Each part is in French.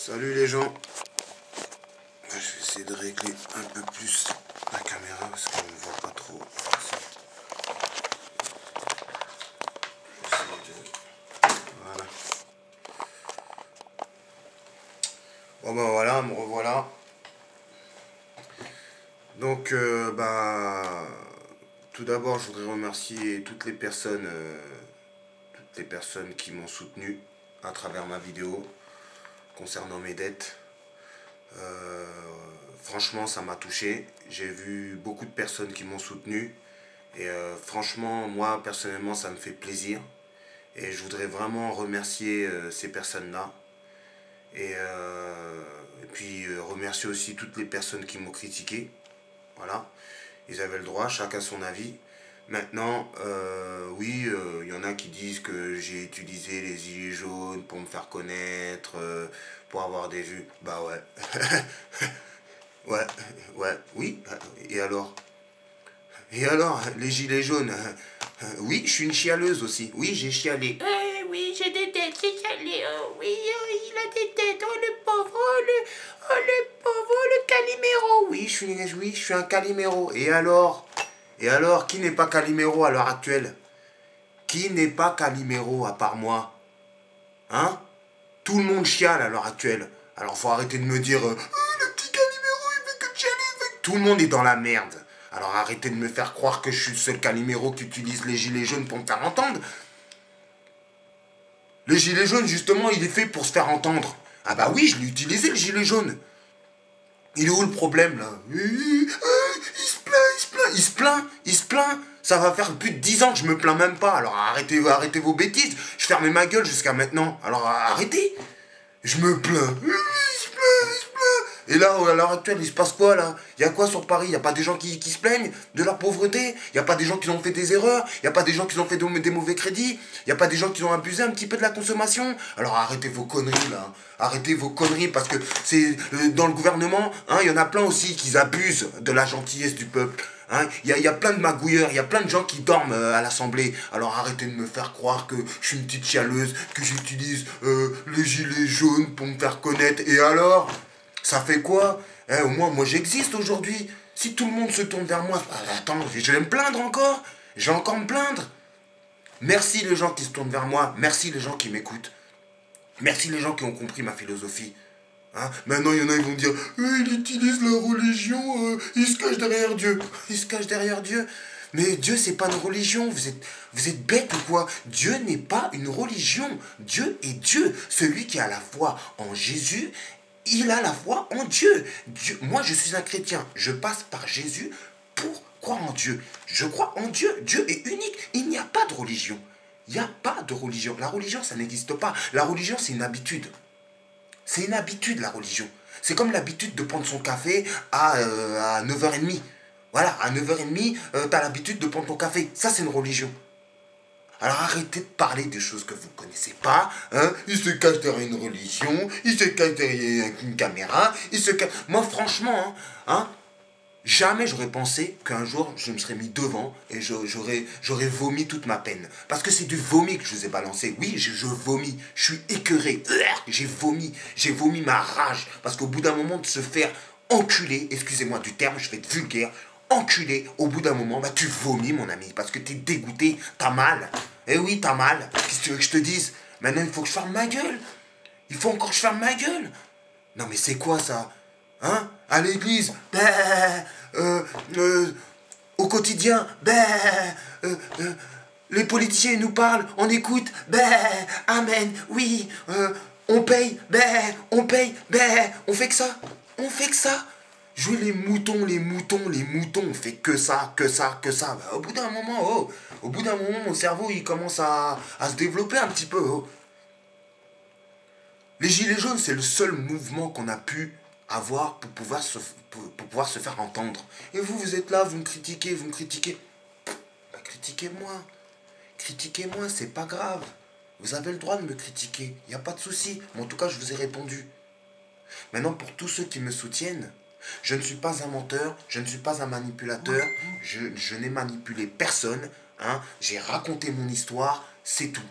Salut les gens. Je vais essayer de régler un peu plus la caméra parce qu'on ne voit pas trop. Voilà. Bon ben voilà, me revoilà. Donc tout d'abord je voudrais remercier toutes les personnes qui m'ont soutenu à travers ma vidéo concernant mes dettes. Franchement ça m'a touché, j'ai vu beaucoup de personnes qui m'ont soutenu et franchement moi personnellement ça me fait plaisir et je voudrais vraiment remercier ces personnes là et puis remercier aussi toutes les personnes qui m'ont critiqué. Voilà, ils avaient le droit, chacun son avis. Maintenant, oui, il y en a qui disent que j'ai utilisé les gilets jaunes pour me faire connaître, pour avoir des vues. Bah ouais. ouais, oui. Et alors? Et alors, les gilets jaunes? Oui, je suis une chialeuse aussi. Oui, j'ai chialé. Oui, j'ai des dettes, j'ai chialé. Oh, oui, il a des dettes. Oh, le pauvre, le pauvre, le Calimero. Oui, je suis un Calimero. Et alors? Et alors, qui n'est pas Calimero à l'heure actuelle? Qui n'est pas Calimero à part moi? Hein? Tout le monde chiale à l'heure actuelle. Alors faut arrêter de me dire le petit Calimero il fait que chialer. Tout le monde est dans la merde. Alors arrêtez de me faire croire que je suis le seul Calimero qui utilise les gilets jaunes pour me faire entendre. Le gilet jaune justement il est fait pour se faire entendre. Ah bah oui je l'ai utilisé le gilet jaune. Il est où le problème là? Il se plaint. Ça va faire plus de 10 ans que je me plains même pas. Alors arrêtez vos bêtises. Je fermais ma gueule jusqu'à maintenant. Alors arrêtez. Je me plains. Il se plaint. Et là, à l'heure actuelle, il se passe quoi là? Il y a quoi sur Paris? Il n'y a pas des gens qui se plaignent de leur pauvreté? Il n'y a pas des gens qui ont fait des erreurs? Il n'y a pas des gens qui ont fait des mauvais crédits? Il n'y a pas des gens qui ont abusé un petit peu de la consommation? Alors arrêtez vos conneries là. Arrêtez vos conneries parce que c'est dans le gouvernement, hein, il y en a plein aussi qui abusent de la gentillesse du peuple. Hein, il y a plein de magouilleurs, il y a plein de gens qui dorment à l'Assemblée. Alors arrêtez de me faire croire que je suis une petite chialeuse, que j'utilise les gilets jaunes pour me faire connaître. Et alors, ça fait quoi? Au moins, moi j'existe aujourd'hui. Si tout le monde se tourne vers moi, attends, je vais me plaindre encore? Je vais encore me plaindre? Merci les gens qui se tournent vers moi, merci les gens qui m'écoutent. Merci les gens qui ont compris ma philosophie. Hein? Maintenant, il y en a, ils vont dire il utilise la religion, il se cache derrière Dieu. Il se cache derrière Dieu. Mais Dieu, c'est pas une religion. Vous êtes bêtes ou quoi? Dieu n'est pas une religion. Dieu est Dieu. Celui qui a la foi en Jésus, il a la foi en Dieu. Moi, je suis un chrétien. Je passe par Jésus pour croire en Dieu. Je crois en Dieu. Dieu est unique. Il n'y a pas de religion. Il n'y a pas de religion. La religion, ça n'existe pas. La religion, c'est une habitude. C'est une habitude, la religion. C'est comme l'habitude de prendre son café à 9h30. Voilà, à 9h30, tu as l'habitude de prendre ton café. Ça, c'est une religion. Alors arrêtez de parler de choses que vous ne connaissez pas. Hein. Il se cache derrière une religion, il se cache derrière une caméra, il se cache... Moi, franchement, jamais j'aurais pensé qu'un jour je me serais mis devant et j'aurais vomi toute ma peine. Parce que c'est du vomi que je vous ai balancé. Oui, je vomis. Je suis écœuré. J'ai vomi ma rage. Parce qu'au bout d'un moment de se faire enculer, excusez-moi du terme, je vais être vulgaire, enculer, au bout d'un moment, tu vomis mon ami. Parce que t'es dégoûté, t'as mal. Eh oui, t'as mal. Qu'est-ce que tu veux que je te dise? Maintenant, il faut que je ferme ma gueule. Il faut encore que je ferme ma gueule. Non mais c'est quoi ça? Hein? À l'église, au quotidien, les politiciens nous parlent, on écoute, amen, oui, on paye, on paye, on fait que ça, Jouer les moutons, on fait que ça. Au bout d'un moment, mon cerveau, il commence à se développer un petit peu. Oh. Les gilets jaunes, c'est le seul mouvement qu'on a pu avoir pour pouvoir se faire entendre. Et vous êtes là, vous me critiquez. Critiquez-moi, c'est pas grave. Vous avez le droit de me critiquer, il n'y a pas de souci. Mais en tout cas, je vous ai répondu. Maintenant, pour tous ceux qui me soutiennent, je ne suis pas un menteur, je ne suis pas un manipulateur, je n'ai manipulé personne. Hein, j'ai raconté mon histoire, c'est tout.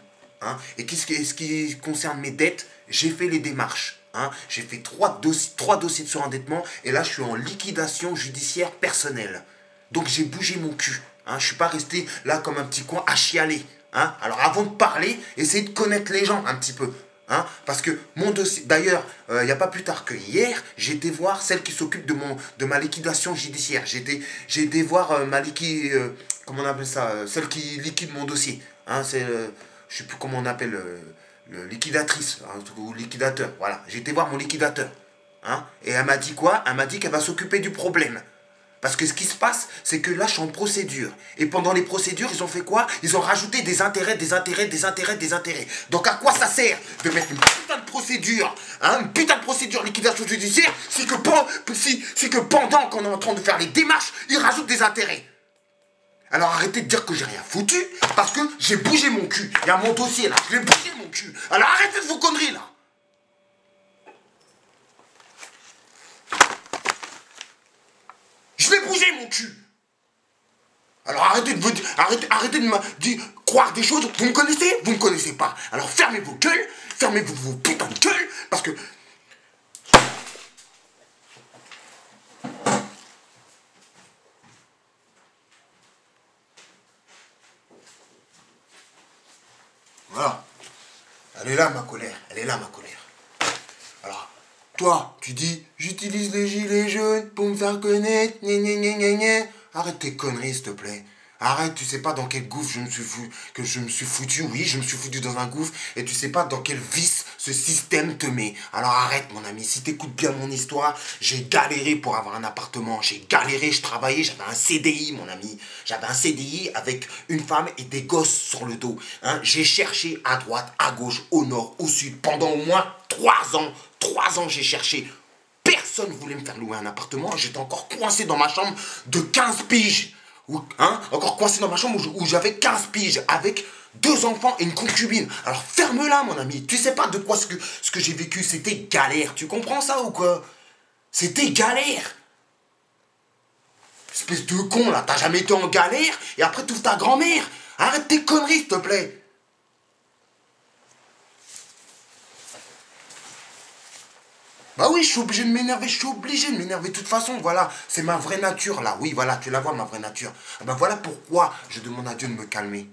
Hein. Et ce qui concerne mes dettes, j'ai fait les démarches. Hein, j'ai fait trois dossiers de surendettement et là je suis en liquidation judiciaire personnelle. Donc j'ai bougé mon cul. Hein, je suis pas resté là comme un petit coin à chialer. Hein. Alors avant de parler, essayez de connaître les gens un petit peu. Hein, parce que mon dossier, d'ailleurs, il n'y a pas plus tard que hier, j'ai été voir celle qui s'occupe de ma liquidation judiciaire. J'ai été voir comment on appelle ça, celle qui liquide mon dossier. Hein, c'est, je sais plus comment on appelle, le liquidatrice, hein, ou liquidateur. Voilà, j'ai été voir mon liquidateur. Hein, et elle m'a dit quoi? Elle m'a dit qu'elle va s'occuper du problème. Parce que ce qui se passe, c'est que là, je suis en procédure. Et pendant les procédures, ils ont fait quoi? Ils ont rajouté des intérêts, des intérêts, des intérêts, des intérêts. Donc à quoi ça sert de mettre une putain de procédure, hein, une putain de procédure liquidation judiciaire, si que pendant qu'on est en train de faire les démarches, ils rajoutent des intérêts? Alors arrêtez de dire que j'ai rien foutu, parce que j'ai bougé mon cul. Il y a mon dossier là, je l'ai bougé mon cul. Alors arrêtez de vos conneries là. Je vais bouger mon cul. Alors arrêtez de me croire des choses. Vous me connaissez? Vous me connaissez pas. Alors fermez vos gueules, fermez vos putains de gueules, parce que... Voilà. Elle est là ma colère, elle est là ma colère. Alors, toi, tu dis, j'utilise les gilets jaunes pour me faire connaître, gna gna gna gna gna. Arrête tes conneries, s'il te plaît. Arrête, tu sais pas dans quel gouffre je me suis foutu. Oui, je me suis foutu dans un gouffre et tu sais pas dans quel vice ce système te met. Alors arrête, mon ami, si t'écoutes bien mon histoire, j'ai galéré pour avoir un appartement. J'ai galéré, je travaillais, j'avais un CDI, mon ami. J'avais un CDI avec une femme et des gosses sur le dos. Hein, j'ai cherché à droite, à gauche, au nord, au sud. Pendant au moins 3 ans. 3 ans, j'ai cherché. Personne ne voulait me faire louer un appartement. J'étais encore coincé dans ma chambre de 15 piges. Hein, encore coincé dans ma chambre où j'avais 15 piges avec 2 enfants et une concubine. Alors ferme-la, mon ami. Tu sais pas de quoi ce que j'ai vécu. C'était galère. Tu comprends ça ou quoi? C'était galère. Espèce de con, là. T'as jamais été en galère et après tu ouvres ta grand-mère. Arrête tes conneries, s'il te plaît. Bah oui, je suis obligé de m'énerver, de toute façon, voilà, c'est ma vraie nature là, oui, voilà, tu la vois, ma vraie nature. Bah voilà pourquoi je demande à Dieu de me calmer.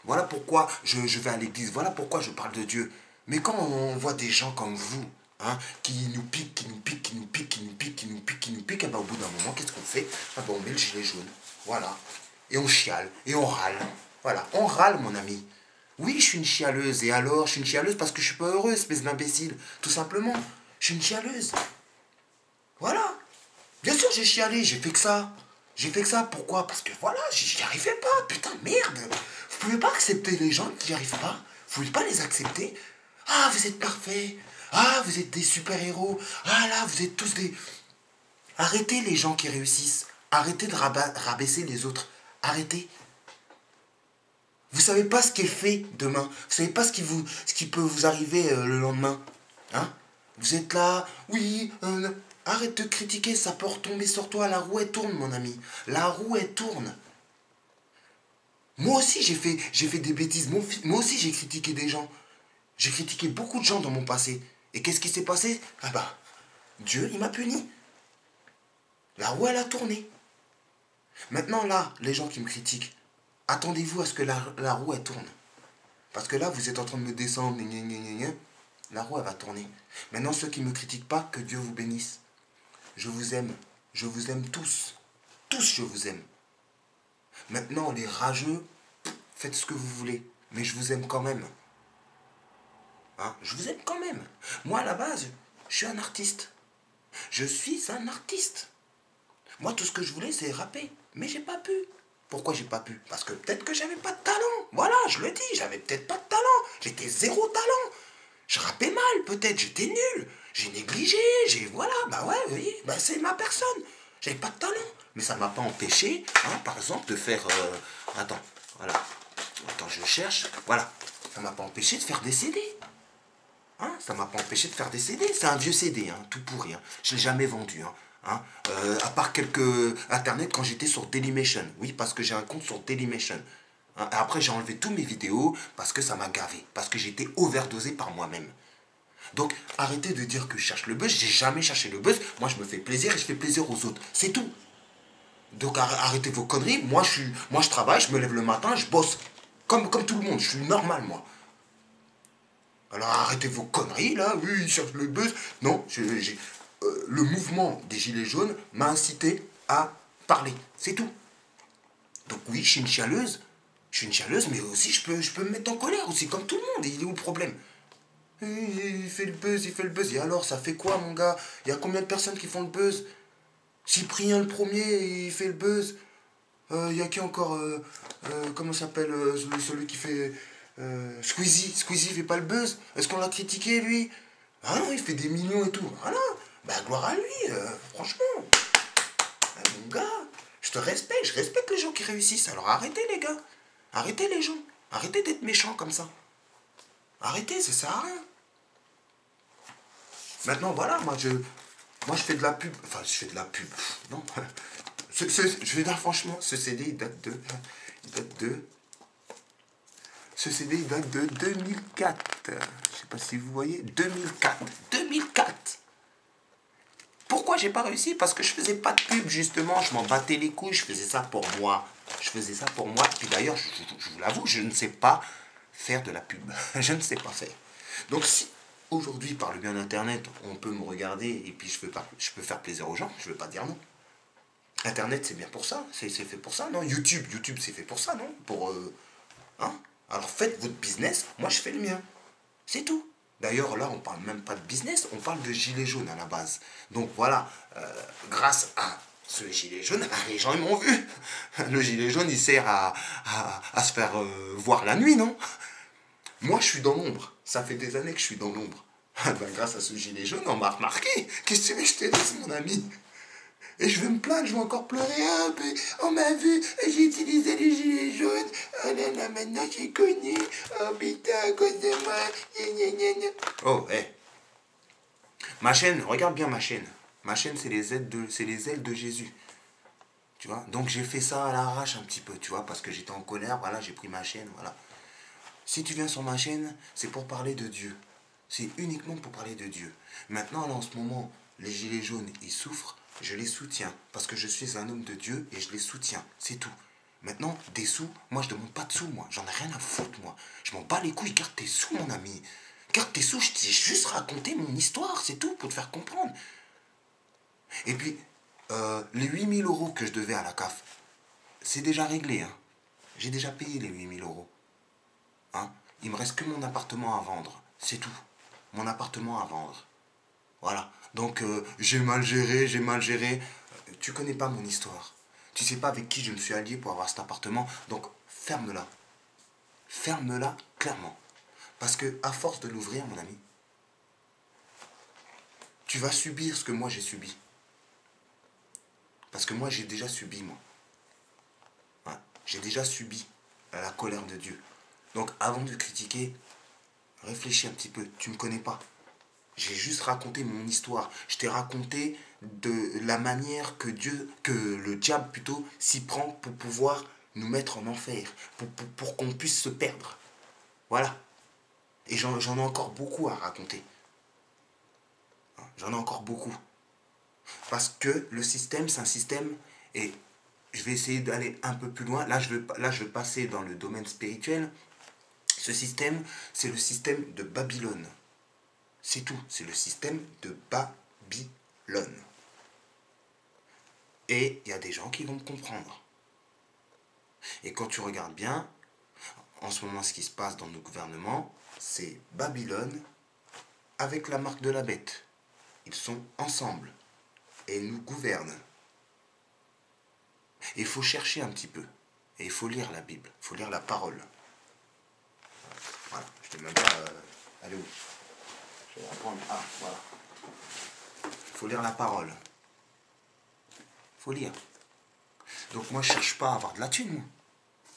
Voilà pourquoi je vais à l'église, voilà pourquoi je parle de Dieu. Mais quand on voit des gens comme vous, hein, qui nous piquent, qui nous piquent, qui nous piquent, qui nous piquent, qui nous piquent, qui nous piquent, et bah au bout d'un moment, qu'est-ce qu'on fait? Ah bah on met le gilet jaune, voilà. Et on chiale, et on râle. Voilà, on râle, mon ami. Oui, je suis une chialeuse, et alors, je suis une chialeuse parce que je suis pas heureux, espèce d'imbécile, tout simplement. Je suis une chialeuse. Voilà. Bien sûr, j'ai chialé, j'ai fait que ça. J'ai fait que ça, pourquoi? Parce que voilà, j'y arrivais pas, putain, merde. Vous pouvez pas accepter les gens qui n'y arrivent pas. Vous pouvez pas les accepter. Ah, vous êtes parfaits. Ah, vous êtes des super-héros. Ah là, vous êtes tous des... Arrêtez les gens qui réussissent. Arrêtez de rabaisser les autres. Arrêtez. Vous savez pas ce qui est fait demain. Vous savez pas ce qui peut vous arriver le lendemain. Hein? Vous êtes là, oui, arrête de critiquer, ça peut retomber sur toi, la roue elle tourne, mon ami. La roue elle tourne. Moi aussi j'ai fait des bêtises, moi aussi j'ai critiqué des gens. J'ai critiqué beaucoup de gens dans mon passé. Et qu'est-ce qui s'est passé? Ah bah, Dieu il m'a puni. La roue elle a tourné. Maintenant là, les gens qui me critiquent, attendez-vous à ce que la roue elle tourne. Parce que là vous êtes en train de me descendre, gna gna gna gna. La roue, elle va tourner. Maintenant, ceux qui ne me critiquent pas, que Dieu vous bénisse. Je vous aime. Je vous aime tous. Tous, je vous aime. Maintenant, les rageux, faites ce que vous voulez. Mais je vous aime quand même. Hein? Je vous aime quand même. Moi, à la base, je suis un artiste. Je suis un artiste. Moi, tout ce que je voulais, c'est rapper. Mais j'ai pas pu. Pourquoi j'ai pas pu? Parce que peut-être que j'avais pas de talent. Voilà, je le dis, j'avais peut-être pas de talent. J'étais zéro talent. Je rappais mal, peut-être, j'étais nul. J'ai négligé, voilà, bah ouais, oui, bah c'est ma personne. J'avais pas de talent. Mais ça m'a pas empêché, hein, par exemple, de faire... Attends, voilà. Attends, je cherche. Voilà. Ça m'a pas empêché de faire des CD. Hein, ça m'a pas empêché de faire des CD. C'est un vieux CD, hein, tout pourri. Hein. Je l'ai jamais vendu. Hein. À part quelques... Internet quand j'étais sur Dailymotion. Oui, parce que j'ai un compte sur Dailymotion. Après, j'ai enlevé tous mes vidéos parce que ça m'a gavé. Parce que j'étais overdosé par moi-même. Donc, arrêtez de dire que je cherche le buzz. J'ai jamais cherché le buzz. Moi, je me fais plaisir et je fais plaisir aux autres. C'est tout. Donc, arrêtez vos conneries. Moi, je travaille, je me lève le matin, je bosse. Comme tout le monde. Je suis normal, moi. Alors, arrêtez vos conneries, là. Oui, ils cherchent le buzz. Non, le mouvement des Gilets jaunes m'a incité à parler. C'est tout. Donc, oui, je suis une chialeuse. Je suis une chialeuse, mais aussi, je peux me mettre en colère aussi, comme tout le monde. Il est où le problème? Il fait le buzz, il fait le buzz. Et alors, ça fait quoi, mon gars? Il y a combien de personnes qui font le buzz? Cyprien, le premier, il fait le buzz. Il y a qui encore comment s'appelle celui qui fait... Squeezie. Squeezie, il fait pas le buzz. Est-ce qu'on l'a critiqué, lui? Ah non, il fait des millions et tout. Voilà. Bah, gloire à lui, franchement. Ah, mon gars, je te respecte. Je respecte les gens qui réussissent. Alors, arrêtez, les gars. Arrêtez, les gens. Arrêtez d'être méchants comme ça. Arrêtez, ça sert à rien. Maintenant, voilà, moi je fais de la pub. Enfin, je fais de la pub. Non. Je vais dire franchement, ce CD il date de. Ce CD il date de 2004. Je sais pas si vous voyez. 2004. 2004. Pourquoi j'ai pas réussi? Parce que je faisais pas de pub, justement. Je m'en battais les couilles. Je faisais ça pour moi. Je faisais ça pour moi. Puis d'ailleurs, je vous l'avoue, je ne sais pas faire de la pub. Je ne sais pas faire. Donc si aujourd'hui, par le bien d'Internet, on peut me regarder et puis je peux faire plaisir aux gens, je ne veux pas dire non. Internet, c'est bien pour ça, c'est fait pour ça, non? YouTube, c'est fait pour ça, non? Hein? Alors faites votre business, moi je fais le mien. C'est tout. D'ailleurs, là, on parle même pas de business, on parle de gilet jaune à la base. Donc voilà, grâce à ce gilet jaune, les gens ils m'ont vu. Le gilet jaune, il sert à se faire voir la nuit, non? Moi, je suis dans l'ombre. Ça fait des années que je suis dans l'ombre. Ben, grâce à ce gilet jaune, on m'a remarqué. Qu'est-ce que tu veux que je te dise, mon ami? Et je vais me plaindre, je vais encore pleurer un peu. On m'a vu, j'ai utilisé les gilets jaunes. Oh là là, maintenant j'ai connu. Oh putain, à cause de moi. Gna, gna, gna. Oh, hé. Hey. Ma chaîne, regarde bien ma chaîne. Ma chaîne, c'est les ailes de Jésus. Tu vois? Donc j'ai fait ça à l'arrache un petit peu, tu vois, parce que j'étais en colère. Voilà, j'ai pris ma chaîne, voilà. Si tu viens sur ma chaîne, c'est pour parler de Dieu. C'est uniquement pour parler de Dieu. Maintenant, là, en ce moment, les gilets jaunes, ils souffrent, je les soutiens. Parce que je suis un homme de Dieu et je les soutiens. C'est tout. Maintenant, des sous, moi, je demande pas de sous, moi. J'en ai rien à foutre, moi. Je m'en bats les couilles. Garde tes sous, mon ami. Garde tes sous, je t'ai juste raconté mon histoire, c'est tout, pour te faire comprendre. Et puis, les 8000 € que je devais à la CAF, c'est déjà réglé, hein. J'ai déjà payé les 8000 €. Hein? Il me reste que mon appartement à vendre. C'est tout. Mon appartement à vendre. Voilà. Donc, j'ai mal géré. Tu connais pas mon histoire. Tu sais pas avec qui je me suis allié pour avoir cet appartement. Donc, ferme-la. Ferme-la clairement. Parce que, à force de l'ouvrir, mon ami, tu vas subir ce que moi j'ai subi. Parce que moi, j'ai déjà subi, moi. Ouais. J'ai déjà subi la colère de Dieu. Donc, avant de critiquer, réfléchis un petit peu. Tu ne me connais pas. J'ai juste raconté mon histoire. Je t'ai raconté de la manière que le diable plutôt, s'y prend pour pouvoir nous mettre en enfer. Pour qu'on puisse se perdre. Voilà. Et j'en ai encore beaucoup à raconter. J'en ai encore beaucoup. Parce que le système, c'est un système, et je vais essayer d'aller un peu plus loin. Là, je vais passer dans le domaine spirituel. Ce système, c'est le système de Babylone. C'est tout, c'est le système de Babylone. Et il y a des gens qui vont me comprendre. Et quand tu regardes bien, en ce moment, ce qui se passe dans nos gouvernements, c'est Babylone avec la marque de la bête. Ils sont ensemble et nous gouvernent. Et il faut chercher un petit peu. Et il faut lire la Bible, il faut lire la parole. Voilà, je t'ai même pas... allez où? Je vais apprendre. Ah, voilà. Il faut lire la parole. Il faut lire. Donc moi, je ne cherche pas à avoir de la thune, moi.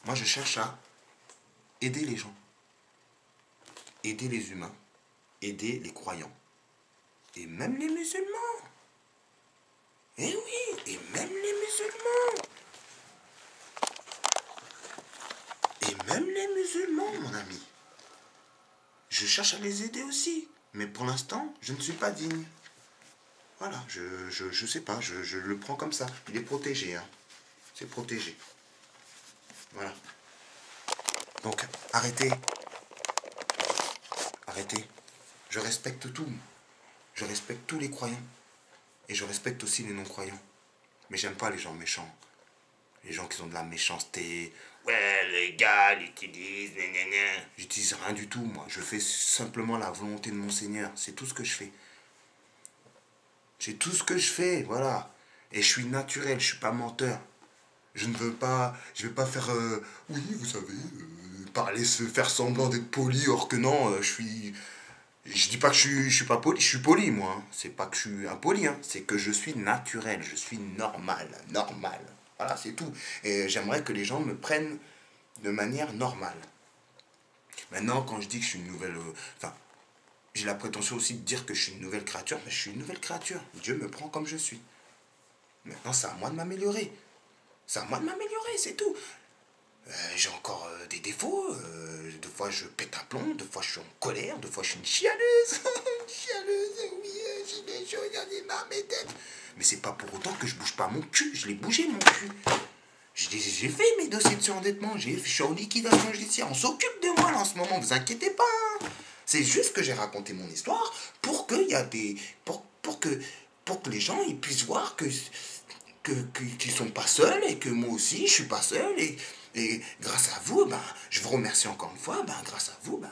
Moi, je cherche à aider les gens. Aider les humains. Aider les croyants. Et même les musulmans. Eh oui, et même les musulmans. Et même les musulmans, mon ami. Je cherche à les aider aussi. Mais pour l'instant, je ne suis pas digne. Voilà, je sais pas, je le prends comme ça. Il est protégé, hein. C'est protégé. Voilà. Donc, arrêtez. Arrêtez. Je respecte tout. Je respecte tous les croyants. Et je respecte aussi les non-croyants. Mais j'aime pas les gens méchants. Les gens qui ont de la méchanceté. Ouais, les gars, ils utilisent. J'utilise rien du tout, moi. Je fais simplement la volonté de mon Seigneur. C'est tout ce que je fais. C'est tout ce que je fais, voilà. Et je suis naturel, je suis pas menteur. Je ne veux pas, je vais pas faire, oui, vous savez, parler, se faire semblant d'être poli, or que non, je dis pas que je suis pas poli, je suis poli, moi. Hein. C'est pas que je suis impoli, hein. C'est que je suis naturel, je suis normal, normal. Voilà, c'est tout. Et j'aimerais que les gens me prennent de manière normale. Maintenant, quand je dis que je suis une nouvelle, enfin, j'ai la prétention aussi de dire que je suis une nouvelle créature, mais je suis une nouvelle créature. Dieu me prend comme je suis. Maintenant, c'est à moi de m'améliorer. C'est à moi de m'améliorer, c'est tout. J'ai encore des défauts. Des fois, je pète un plomb. Des fois, je suis en colère. Des fois, je suis une chialeuse. Une chialeuse, oui, j'ai des choses, j'en ai marre mes têtes. Mais c'est pas pour autant que je bouge pas mon cul. Je l'ai bougé, mon cul. J'ai fait mes dossiers de surendettement. Je suis en liquidation judiciaire. On s'occupe de moi là en ce moment. Vous inquiétez pas. Hein. C'est juste que j'ai raconté mon histoire pour que y a des pour que les gens ils puissent voir qu'ils sont pas seuls et que moi aussi je suis pas seul et grâce à vous ben je vous remercie encore une fois ben grâce à vous ben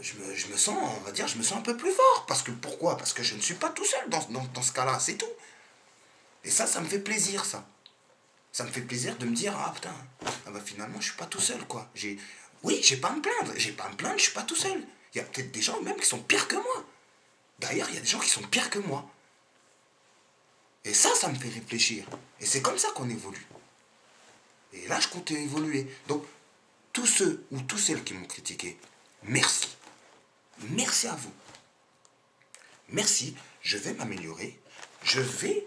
je me sens on va dire je me sens un peu plus fort parce que pourquoi parce que je ne suis pas tout seul dans ce cas-là c'est tout et ça me fait plaisir ça me fait plaisir de me dire ah putain ah bah finalement je suis pas tout seul quoi oui j'ai pas à me plaindre je suis pas tout seul il y a peut-être des gens même qui sont pires que moi d'ailleurs il y a des gens qui sont pires que moi et ça me fait réfléchir et c'est comme ça qu'on évolue et là je compte évoluer donc tous ceux ou toutes celles qui m'ont critiqué merci à vous merci je vais m'améliorer je vais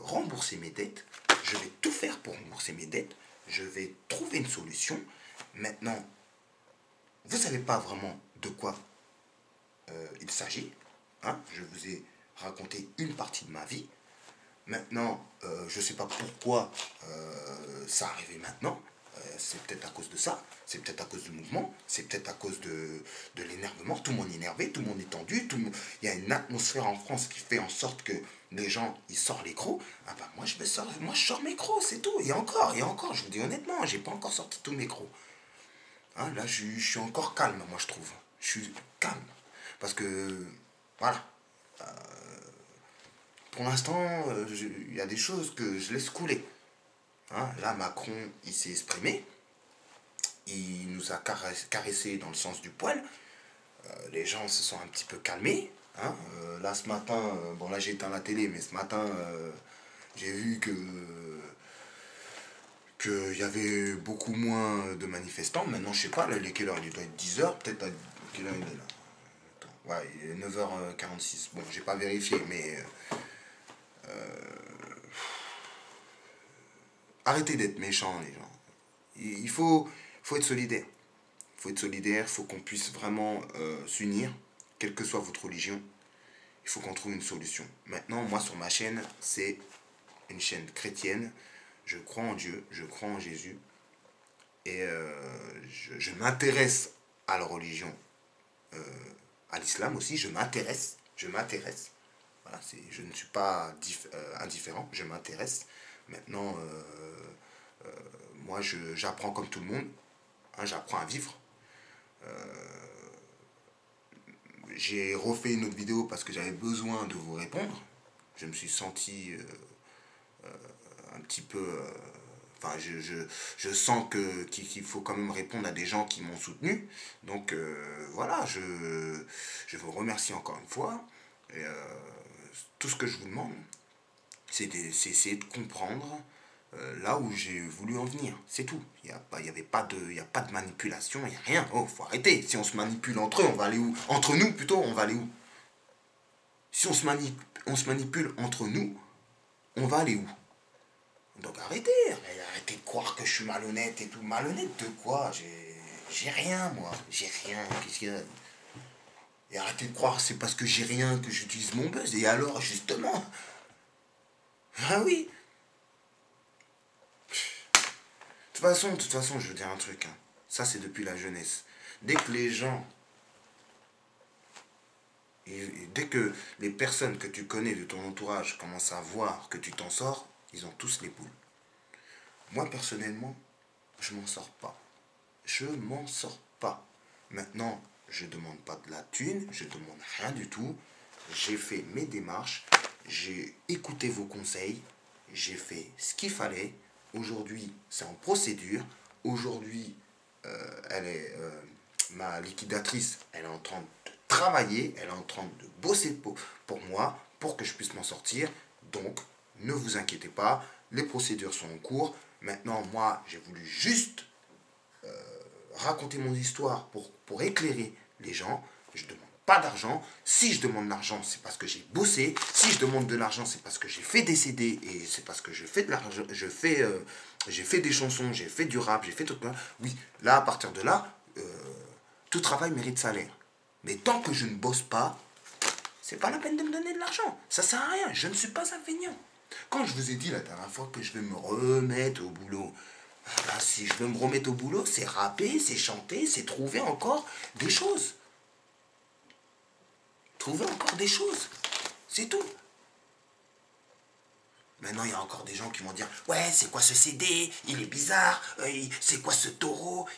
rembourser mes dettes je vais tout faire pour rembourser mes dettes je vais trouver une solution maintenant vous savez pas vraiment de quoi il s'agit hein je vous ai raconté une partie de ma vie maintenant je sais pas pourquoi ça arrivait maintenant c'est peut-être à cause de ça, c'est peut-être à cause du mouvement, c'est peut-être à cause de l'énervement, tout le monde est énervé, tout le monde est tendu, il y a une atmosphère en France qui fait en sorte que les gens, ils sortent les crocs, ah bah moi je sors mes crocs, c'est tout, et encore, je vous dis honnêtement, j'ai pas encore sorti tous mes crocs. Hein, là je suis encore calme, moi je trouve, je suis calme, parce que, voilà, pour l'instant, il y a des choses que je laisse couler. Hein, là, Macron, il s'est exprimé. Il nous a caressé dans le sens du poil. Les gens se sont un petit peu calmés. Hein. Là, ce matin, bon là j'ai éteint la télé, mais ce matin, j'ai vu qu'il y avait beaucoup moins de manifestants. Maintenant, je sais pas, là, il est quelle heure? Il doit être 10h, peut-être à quelle heure il est là? Attends, ouais, il est 9h46. Bon, j'ai pas vérifié, mais... arrêtez d'être méchants, les gens. Il faut être solidaire. Il faut être solidaire, il faut qu'on puisse vraiment s'unir, quelle que soit votre religion. Il faut qu'on trouve une solution. Maintenant, moi, sur ma chaîne, c'est une chaîne chrétienne. Je crois en Dieu, je crois en Jésus. Et je m'intéresse à la religion, à l'islam aussi. Je m'intéresse. Voilà, je ne suis pas indifférent, je m'intéresse. Maintenant, moi, j'apprends comme tout le monde. Hein, j'apprends à vivre. J'ai refait une autre vidéo parce que j'avais besoin de vous répondre. Je me suis senti un petit peu... Enfin, je sens qu'il faut quand même répondre à des gens qui m'ont soutenu. Donc, voilà, je vous remercie encore une fois. Et, tout ce que je vous demande, c'est essayer de comprendre là où j'ai voulu en venir. C'est tout. Il n'y avait pas de manipulation, il n'y a rien. Oh, faut arrêter. Si on se manipule entre eux, on va aller où? Entre nous, plutôt, on va aller où? Si on se manipule entre nous, on va aller où? Donc arrêtez de croire que je suis malhonnête et tout. Malhonnête de quoi? J'ai rien, moi. J'ai rien. Qu'est-ce qu'il y a? Il Et arrêtez de croire c'est parce que j'ai rien que j'utilise mon buzz. Et alors, justement. Ah oui. De toute façon, je veux dire un truc. Hein. Ça, c'est depuis la jeunesse. Dès que les gens... Et dès que les personnes que tu connais de ton entourage commencent à voir que tu t'en sors, ils ont tous les boules. Moi, personnellement, je m'en sors pas. Je m'en sors pas. Maintenant, je demande pas de la thune, je demande rien du tout. J'ai fait mes démarches, j'ai écouté vos conseils, j'ai fait ce qu'il fallait. Aujourd'hui, c'est en procédure. Aujourd'hui, ma liquidatrice, elle est en train de travailler, elle est en train de bosser pour moi, pour que je puisse m'en sortir. Donc, ne vous inquiétez pas, les procédures sont en cours. Maintenant, moi, j'ai voulu juste raconter mon histoire pour éclairer les gens. Je ne demande pas d'argent. Si je demande de l'argent, c'est parce que j'ai bossé. Si je demande de l'argent, c'est parce que j'ai fait des CD et c'est parce que je fais de l'argent. J'ai fait des chansons, j'ai fait du rap, j'ai fait tout ça. Oui, là, à partir de là, tout travail mérite salaire. Mais tant que je ne bosse pas, c'est pas la peine de me donner de l'argent. Ça sert à rien. Je ne suis pas un feignant. Quand je vous ai dit la dernière fois que je vais me remettre au boulot, bah, si je veux me remettre au boulot, c'est rapper, c'est chanter, c'est trouver encore des choses. Trouver encore des choses. C'est tout. Maintenant, il y a encore des gens qui vont dire « Ouais, c'est quoi ce CD? Il est bizarre. C'est quoi ce taureau?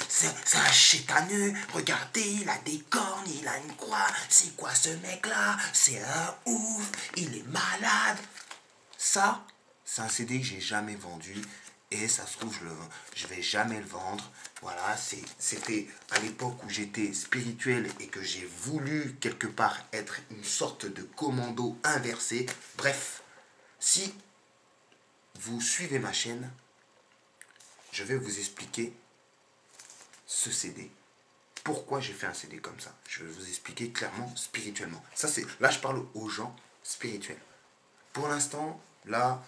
C'est un chétaneux. Regardez, il a des cornes, il a une croix. C'est quoi ce mec-là? C'est un ouf. Il est malade. » Ça, c'est un CD que j'ai jamais vendu. Et ça se trouve, je vais jamais le vendre. Voilà, c'était à l'époque où j'étais spirituel et que j'ai voulu quelque part être une sorte de commando inversé. Bref, si vous suivez ma chaîne, je vais vous expliquer ce CD. Pourquoi j'ai fait un CD comme ça? Je vais vous expliquer clairement, spirituellement. Là, je parle aux gens spirituels. Pour l'instant, là,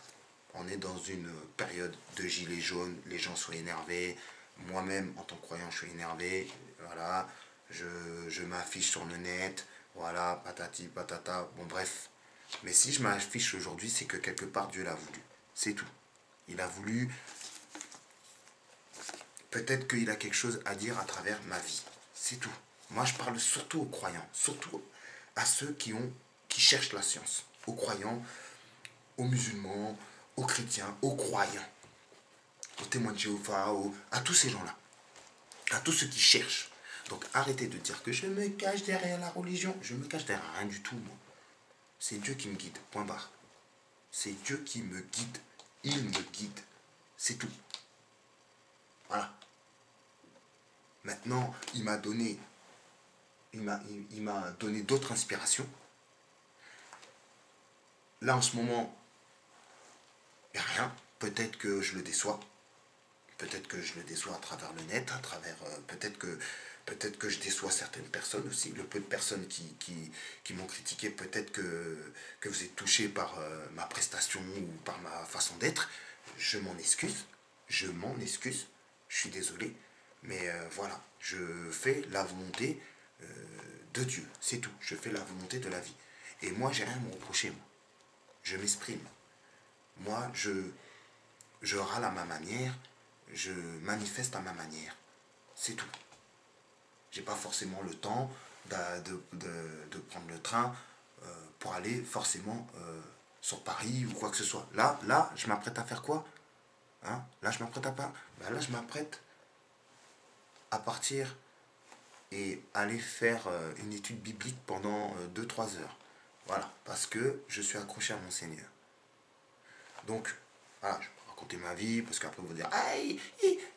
on est dans une période de gilets jaunes, les gens sont énervés, moi-même en tant que croyant je suis énervé, voilà, je m'affiche sur le net, voilà, patati patata, bon bref. Mais si je m'affiche aujourd'hui, c'est que quelque part Dieu l'a voulu, c'est tout. Il a voulu, peut-être qu'il a quelque chose à dire à travers ma vie, c'est tout. Moi je parle surtout aux croyants, surtout à ceux qui cherchent la science, aux croyants, aux musulmans, aux chrétiens, aux croyants, aux témoins de Jéhovah, à tous ces gens-là, à tous ceux qui cherchent. Donc arrêtez de dire que je me cache derrière la religion. Je me cache derrière rien du tout, moi. C'est Dieu qui me guide, point barre. C'est Dieu qui me guide. Il me guide. C'est tout. Voilà. Maintenant, il m'a donné d'autres inspirations. Là, en ce moment, il n'y a rien. Peut-être que je le déçois. Peut-être que je le déçois à travers le net, peut-être que je déçois certaines personnes aussi. Le peu de personnes qui m'ont critiqué, peut-être que vous êtes touchés par ma prestation ou par ma façon d'être. Je m'en excuse. Je suis désolé. Mais voilà, je fais la volonté de Dieu. C'est tout. Je fais la volonté de la vie. Et moi, j'ai rien à me reprocher, moi. Je m'exprime. Moi, je râle à ma manière, je manifeste à ma manière. C'est tout. J'ai pas forcément le temps de prendre le train pour aller forcément sur Paris ou quoi que ce soit. Là, je m'apprête à faire quoi? Hein? Là, je m'apprête à pas. Là, je m'apprête à partir et aller faire une étude biblique pendant 2-3 heures. Voilà, parce que je suis accroché à mon Seigneur. Donc, voilà, je peux raconter ma vie, parce qu'après, vous allez dire, Ah,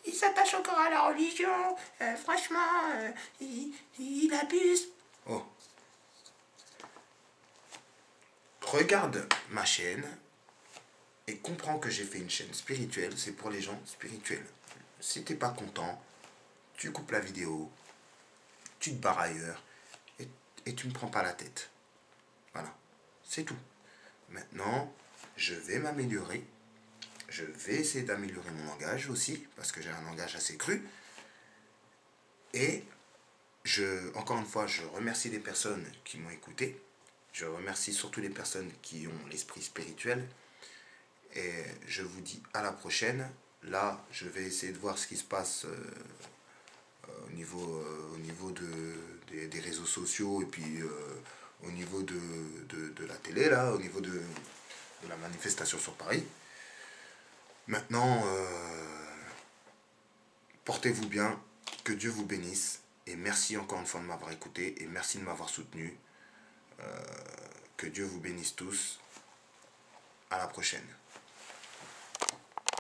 il s'attache encore à la religion. Franchement, il abuse. oh, regarde ma chaîne et comprends que j'ai fait une chaîne spirituelle, c'est pour les gens spirituels. Si t'es pas content, tu coupes la vidéo, tu te barres ailleurs et tu ne me prends pas la tête. Voilà, c'est tout. Maintenant, je vais m'améliorer. Je vais essayer d'améliorer mon langage aussi, parce que j'ai un langage assez cru. Et Encore une fois, je remercie les personnes qui m'ont écouté. Je remercie surtout les personnes qui ont l'esprit spirituel. Et je vous dis à la prochaine. Là, je vais essayer de voir ce qui se passe au niveau des réseaux sociaux et puis au niveau de la télé, là, au niveau de la manifestation sur Paris. Maintenant, portez-vous bien, que Dieu vous bénisse. Et merci encore une fois de m'avoir écouté et merci de m'avoir soutenu. Que Dieu vous bénisse tous. À la prochaine.